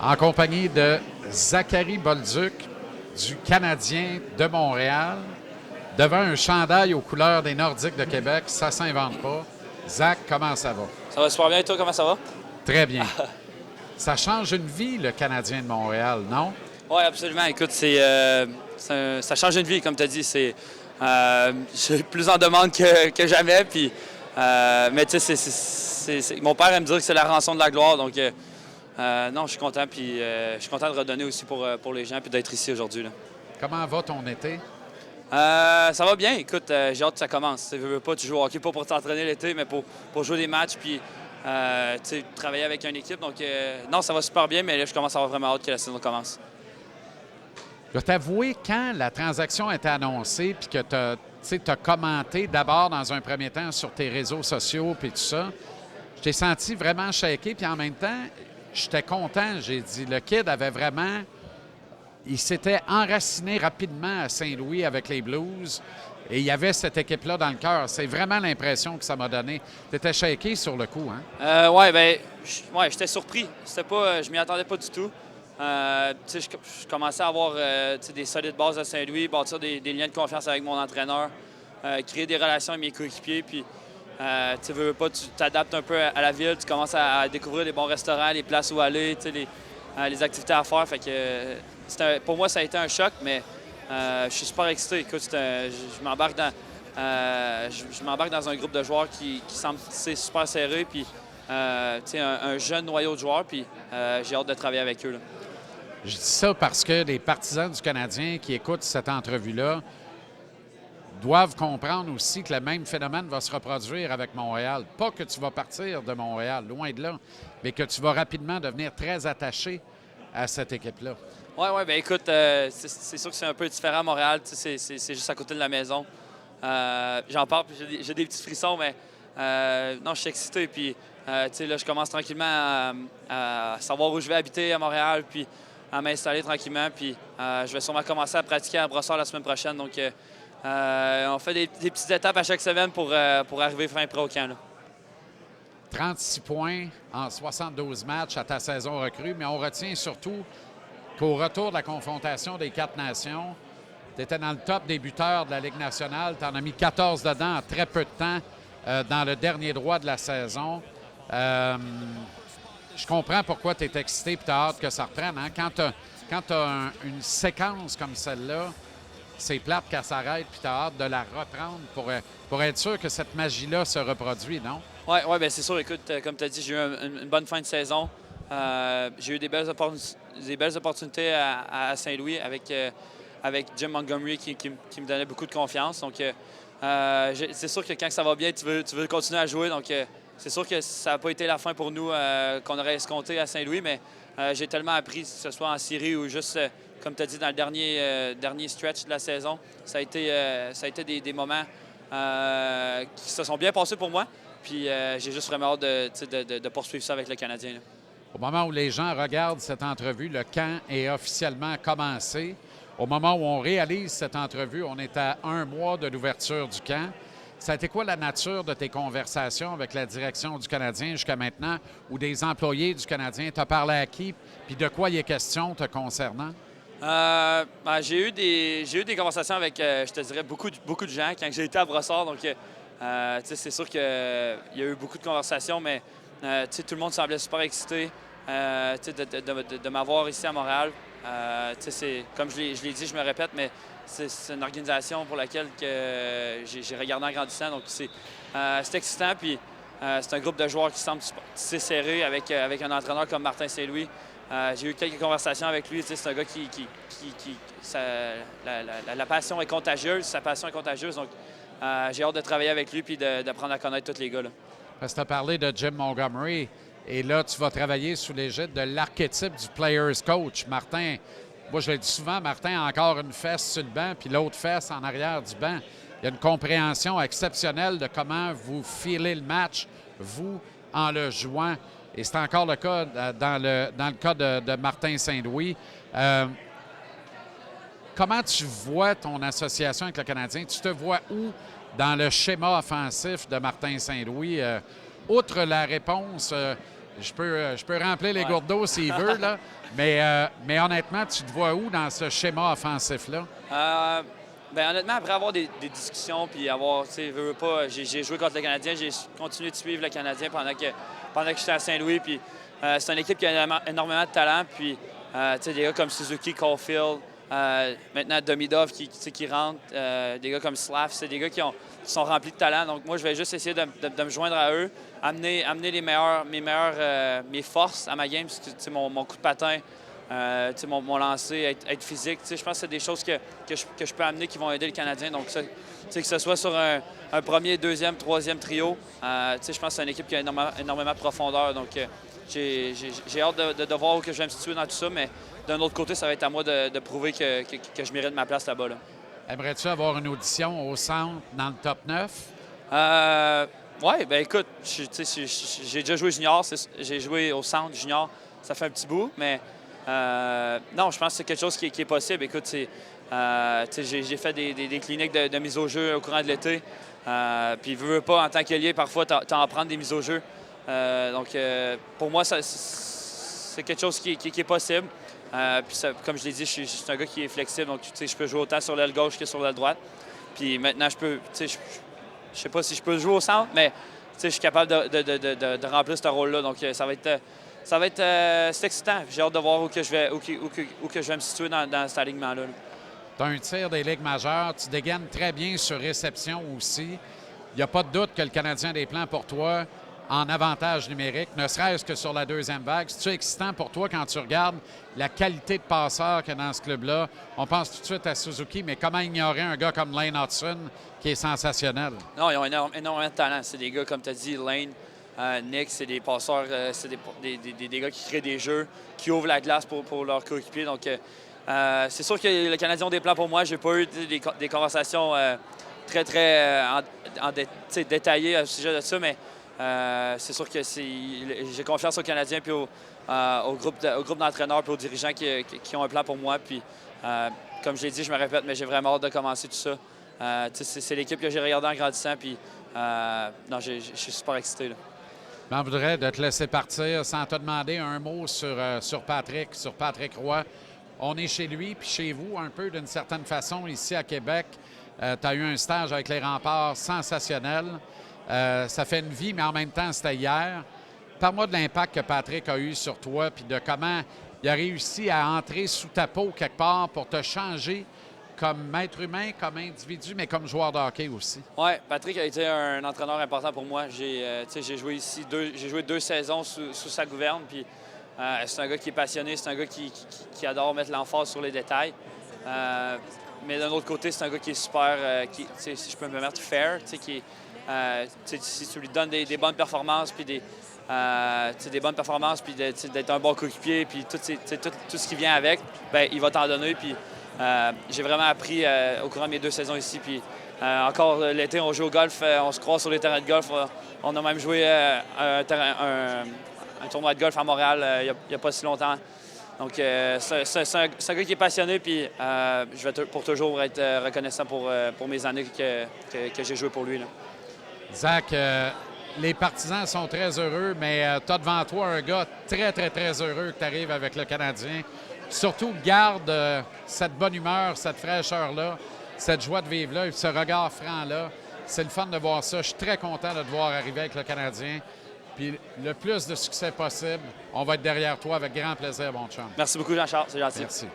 en compagnie de Zachary Bolduc du Canadien de Montréal, devant un chandail aux couleurs des Nordiques de Québec. Ça ne s'invente pas. Zach, comment ça va? Ça va super bien et toi, comment ça va? Très bien. Ça change une vie, le Canadien de Montréal, non? Oui, absolument. Écoute, ça change une vie, comme tu as dit. Je suis plus en demande que jamais. Puis, mais tu sais, mon père aime dire que c'est la rançon de la gloire. Donc, non, je suis content. Puis, je suis content de redonner aussi pour les gens puis d'être ici aujourd'hui, là. Comment va ton été? Ça va bien. Écoute, j'ai hâte que ça commence. Tu veux pas, tu joues au hockey pas pour t'entraîner l'été, mais pour jouer des matchs puis travailler avec une équipe. Donc, non, ça va super bien, mais là, je commence à avoir vraiment hâte que la saison commence. Je dois t'avouer, quand la transaction a été annoncée puis que tu as commenté d'abord dans un premier temps sur tes réseaux sociaux puis tout ça, je t'ai senti vraiment shaké. Puis en même temps, j'étais content. J'ai dit, le kid avait vraiment... Il s'était enraciné rapidement à Saint-Louis avec les Blues et il y avait cette équipe-là dans le cœur. C'est vraiment l'impression que ça m'a donné. Tu étais shaké sur le coup, hein? Ouais, ben, j'étais surpris. C'était pas, je m'y attendais pas du tout. Je commençais à avoir des solides bases à Saint-Louis, bâtir des liens de confiance avec mon entraîneur, créer des relations avec mes coéquipiers. Puis, tu t'adaptes un peu à la ville, tu commences à découvrir les bons restaurants, les places où aller, les activités à faire. Fait que, pour moi, ça a été un choc, mais je suis super excité. Écoute, je m'embarque dans un groupe de joueurs qui semble super serré, puis un jeune noyau de joueurs, puis j'ai hâte de travailler avec eux, là. Je dis ça parce que les partisans du Canadien qui écoutent cette entrevue-là doivent comprendre aussi que le même phénomène va se reproduire avec Montréal. Pas que tu vas partir de Montréal, loin de là, mais que tu vas rapidement devenir très attaché à cette équipe-là. Oui, ben écoute, c'est sûr que c'est un peu différent à Montréal. C'est juste à côté de la maison. J'en parle, puis j'ai des petits frissons, mais non, je suis excité. Puis, là, je commence tranquillement à savoir où je vais habiter à Montréal, puis à m'installer tranquillement. Puis, je vais sûrement commencer à pratiquer à Brossard la semaine prochaine. Donc, on fait des petites étapes à chaque semaine pour arriver fin prêt au camp, là. 36 points en 72 matchs à ta saison recrue, mais on retient surtout qu'au retour de la confrontation des 4 nations, tu étais dans le top des buteurs de la Ligue nationale. Tu en as mis 14 dedans en très peu de temps dans le dernier droit de la saison. Je comprends pourquoi tu es excité et tu as hâte que ça reprenne, hein? Quand tu as une séquence comme celle-là, c'est plate qu'elle s'arrête puis tu as hâte de la reprendre pour être sûr que cette magie-là se reproduit, non? Oui, ben c'est sûr. Écoute, comme tu as dit, j'ai eu une bonne fin de saison. J'ai eu des belles opportunités à Saint-Louis avec Jim Montgomery qui me donnait beaucoup de confiance. Donc, c'est sûr que quand ça va bien, tu veux continuer à jouer. Donc, c'est sûr que ça n'a pas été la fin pour nous qu'on aurait escompté à Saint-Louis, mais j'ai tellement appris, que ce soit en série ou juste, comme tu as dit, dans le dernier stretch de la saison. Ça a été des moments qui se sont bien passés pour moi. Puis j'ai juste vraiment hâte de poursuivre ça avec le Canadien, là. Au moment où les gens regardent cette entrevue, le camp est officiellement commencé. Au moment où on réalise cette entrevue, on est à 1 mois de l'ouverture du camp. Ça a été quoi la nature de tes conversations avec la direction du Canadien jusqu'à maintenant ou des employés du Canadien? Tu as parlé à qui? Puis de quoi il est question te concernant? J'ai eu des conversations avec, je te dirais, beaucoup de gens quand j'ai été à Brossard. Donc, c'est sûr qu'il y a eu beaucoup de conversations, mais tout le monde semblait super excité de m'avoir ici à Montréal. Comme je l'ai dit, je me répète, mais c'est une organisation pour laquelle j'ai regardé en grandissant. Donc, c'est excitant. Puis, c'est un groupe de joueurs qui semble serré avec un entraîneur comme Martin Saint-Louis. J'ai eu quelques conversations avec lui. C'est un gars la passion est contagieuse. Sa passion est contagieuse. Donc, j'ai hâte de travailler avec lui et d'apprendre à connaître tous les gars, là. Parce que tu as parlé de Jim Montgomery et là, tu vas travailler sous l'égide de l'archétype du player's coach. Martin, moi je le dis souvent, Martin a encore une fesse sur le banc puis l'autre fesse en arrière du banc. Il y a une compréhension exceptionnelle de comment vous filez le match, vous, en le jouant. Et c'est encore le cas dans le cas de Martin Saint-Louis. Comment tu vois ton association avec le Canadien? Tu te vois où dans le schéma offensif de Martin Saint-Louis? Outre la réponse Je peux remplir les gourdes d'eau s'il veut, là. Mais honnêtement, tu te vois où dans ce schéma offensif-là? Ben, honnêtement, après avoir des discussions, puis avoir, tu sais, veux pas, j'ai joué contre le Canadien, j'ai continué de suivre le Canadien pendant que j'étais à Saint-Louis, puis c'est une équipe qui a énormément de talent, puis, tu sais, des gars comme Suzuki, Caulfield, maintenant Domidov qui rentre, des gars comme Slav, c'est des gars qui sont remplis de talent, donc moi, je vais juste essayer de me joindre à eux, amener mes forces à ma game, tu sais, mon coup de patin, mon lancer, être physique. Je pense que c'est des choses que je peux amener qui vont aider le Canadien. Donc, que ce soit sur un premier, deuxième, troisième trio, je pense que c'est une équipe qui a énormément de profondeur. Donc, j'ai hâte de voir où je vais me situer dans tout ça. Mais d'un autre côté, ça va être à moi de prouver que je mérite ma place là-bas. Là. Aimerais-tu avoir une audition au centre dans le top 9? Oui, ben écoute, j'ai déjà joué junior. J'ai joué au centre junior. Ça fait un petit bout, mais... non, je pense que c'est quelque chose qui est possible. Écoute, j'ai fait des cliniques de mise au jeu au courant de l'été. Puis, veux pas, en tant qu'ailier, parfois, tu en prends des mises au jeu. Donc, pour moi, c'est quelque chose qui est possible. Puis, comme je l'ai dit, je suis un gars qui est flexible. Donc, je peux jouer autant sur l'aile gauche que sur l'aile droite. Puis, maintenant, je sais pas si je peux jouer au centre, mais je suis capable de remplir ce rôle-là. Donc, ça va être c'est excitant. J'ai hâte de voir où que je vais me situer dans cet alignement-là. Tu as un tir des ligues majeures. Tu dégaines très bien sur réception aussi. Il n'y a pas de doute que le Canadien a des plans pour toi en avantage numérique, ne serait-ce que sur la deuxième vague. C'est-tu excitant pour toi quand tu regardes la qualité de passeur qu'il y a dans ce club-là? On pense tout de suite à Suzuki, mais comment ignorer un gars comme Lane Hudson qui est sensationnel? Non, ils ont énormément de talent. C'est des gars, comme tu as dit, Lane, Nick, c'est des passeurs, c'est des gars qui créent des jeux, qui ouvrent la glace pour leurs coéquipiers. Donc, c'est sûr que le Canadien ont des plans pour moi. J'ai pas eu des conversations très détaillées au sujet de ça, mais c'est sûr que j'ai confiance aux Canadiens puis au groupe d'entraîneurs et aux dirigeants qui ont un plan pour moi. Puis, comme je l'ai dit, je me répète, mais j'ai vraiment hâte de commencer tout ça. C'est l'équipe que j'ai regardée en grandissant, puis non, je suis super excité. Là. Je m'en voudrais de te laisser partir sans te demander un mot sur Patrick Roy. On est chez lui, puis chez vous, un peu d'une certaine façon, ici à Québec. Tu as eu un stage avec les Remparts sensationnel. Ça fait une vie, mais en même temps, c'était hier. Parle-moi de l'impact que Patrick a eu sur toi, puis de comment il a réussi à entrer sous ta peau quelque part pour te changer comme être humain, comme individu, mais comme joueur de hockey aussi. Oui, Patrick a été un entraîneur important pour moi. J'ai joué ici, j'ai joué 2 saisons sous sa gouverne, puis c'est un gars qui est passionné, c'est un gars qui adore mettre l'emphase sur les détails. Mais d'un autre côté, c'est un gars qui est super, si je peux me permettre, fair, si tu lui donnes des bonnes performances, puis d'être un bon coéquipier, puis tout ce qui vient avec, bien, il va t'en donner. Puis j'ai vraiment appris au courant de mes 2 saisons ici. Puis encore l'été, on joue au golf, on se croise sur les terrains de golf. On a même joué un tournoi de golf à Montréal il n'y a pas si longtemps. Donc, c'est un gars qui est passionné, puis je vais pour toujours être reconnaissant pour mes années que j'ai joué pour lui. Là. Zach, les partisans sont très heureux, mais tu as devant toi un gars très, très, très heureux que tu arrives avec le Canadien. Surtout, garde cette bonne humeur, cette fraîcheur-là, cette joie de vivre-là, ce regard franc-là. C'est le fun de voir ça. Je suis très content de te voir arriver avec le Canadien. Puis le plus de succès possible, on va être derrière toi avec grand plaisir, mon chum. Merci beaucoup, Jean-Charles. C'est gentil. Merci.